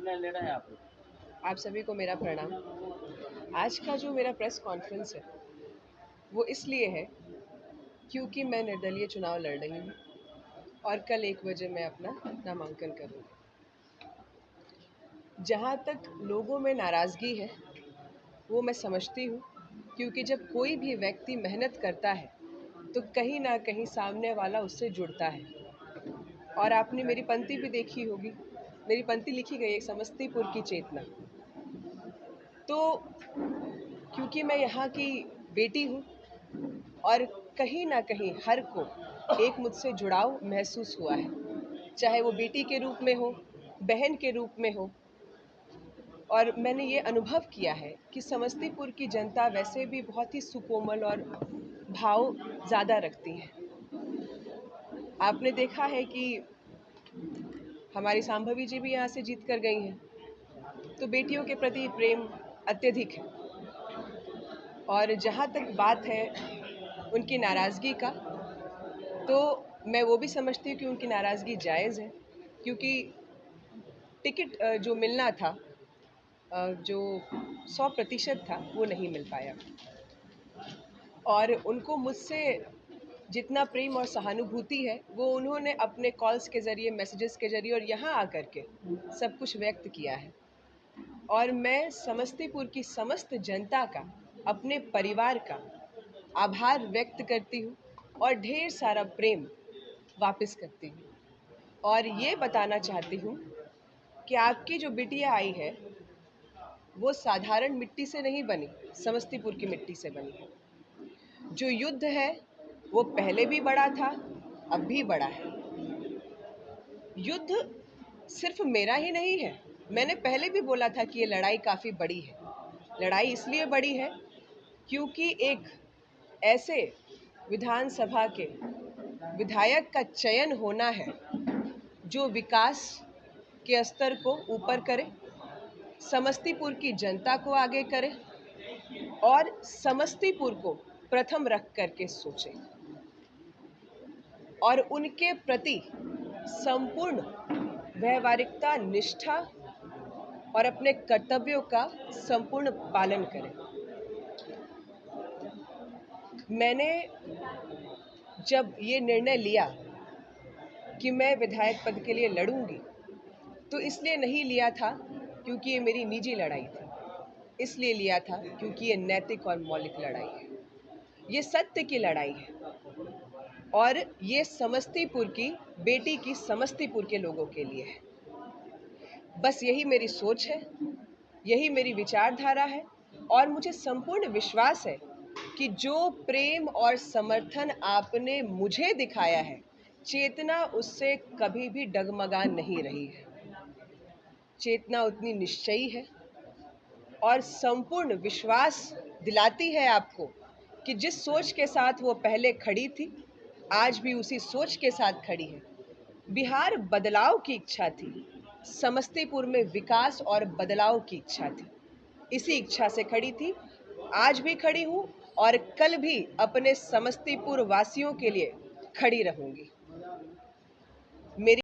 निर्णय ले रहे हैं आप? आप सभी को मेरा प्रणाम। आज का जो मेरा प्रेस कॉन्फ्रेंस है वो इसलिए है क्योंकि मैं निर्दलीय चुनाव लड़ रही हूँ और कल 1 बजे मैं अपना नामांकन करूँगी। जहाँ तक लोगों में नाराज़गी है वो मैं समझती हूँ, क्योंकि जब कोई भी व्यक्ति मेहनत करता है तो कहीं ना कहीं सामने वाला उससे जुड़ता है। और आपने मेरी पंक्ति भी देखी होगी, मेरी पंक्ति लिखी गई है, समस्तीपुर की चेतना। तो क्योंकि मैं यहाँ की बेटी हूँ और कहीं ना कहीं हर को एक मुझसे जुड़ाव महसूस हुआ है, चाहे वो बेटी के रूप में हो, बहन के रूप में हो। और मैंने ये अनुभव किया है कि समस्तीपुर की जनता वैसे भी बहुत ही सुकोमल और भाव ज़्यादा रखती है। आपने देखा है कि हमारी सांभवी जी भी यहाँ से जीत कर गई हैं, तो बेटियों के प्रति प्रेम अत्यधिक है। और जहाँ तक बात है उनकी नाराज़गी का, तो मैं वो भी समझती हूँ कि उनकी नाराज़गी जायज़ है, क्योंकि टिकट जो मिलना था, जो 100% था, वो नहीं मिल पाया। और उनको मुझसे जितना प्रेम और सहानुभूति है वो उन्होंने अपने कॉल्स के ज़रिए, मैसेजेस के ज़रिए और यहाँ आकर के सब कुछ व्यक्त किया है। और मैं समस्तीपुर की समस्त जनता का, अपने परिवार का आभार व्यक्त करती हूँ और ढेर सारा प्रेम वापस करती हूँ। और ये बताना चाहती हूँ कि आपकी जो बिटिया आई है वो साधारण मिट्टी से नहीं बनी, समस्तीपुर की मिट्टी से बनी है। जो युद्ध है वो पहले भी बड़ा था, अब भी बड़ा है। युद्ध सिर्फ मेरा ही नहीं है। मैंने पहले भी बोला था कि ये लड़ाई काफ़ी बड़ी है। लड़ाई इसलिए बड़ी है क्योंकि एक ऐसे विधानसभा के विधायक का चयन होना है जो विकास के स्तर को ऊपर करे, समस्तीपुर की जनता को आगे करे और समस्तीपुर को प्रथम रख करके सोचे और उनके प्रति संपूर्ण व्यावहारिकता, निष्ठा और अपने कर्तव्यों का संपूर्ण पालन करें। मैंने जब ये निर्णय लिया कि मैं विधायक पद के लिए लड़ूंगी, तो इसलिए नहीं लिया था क्योंकि ये मेरी निजी लड़ाई थी, इसलिए लिया था क्योंकि ये नैतिक और मौलिक लड़ाई है, ये सत्य की लड़ाई है और ये समस्तीपुर की बेटी की समस्तीपुर के लोगों के लिए है। बस यही मेरी सोच है, यही मेरी विचारधारा है और मुझे संपूर्ण विश्वास है कि जो प्रेम और समर्थन आपने मुझे दिखाया है, चेतना उससे कभी भी डगमगा नहीं रही है। चेतना उतनी निश्चयी है और संपूर्ण विश्वास दिलाती है आपको कि जिस सोच के साथ वो पहले खड़ी थी, आज भी उसी सोच के साथ खड़ी है। बिहार बदलाव की इच्छा थी, समस्तीपुर में विकास और बदलाव की इच्छा थी, इसी इच्छा से खड़ी थी, आज भी खड़ी हूँ और कल भी अपने समस्तीपुर वासियों के लिए खड़ी रहूंगी। मेरी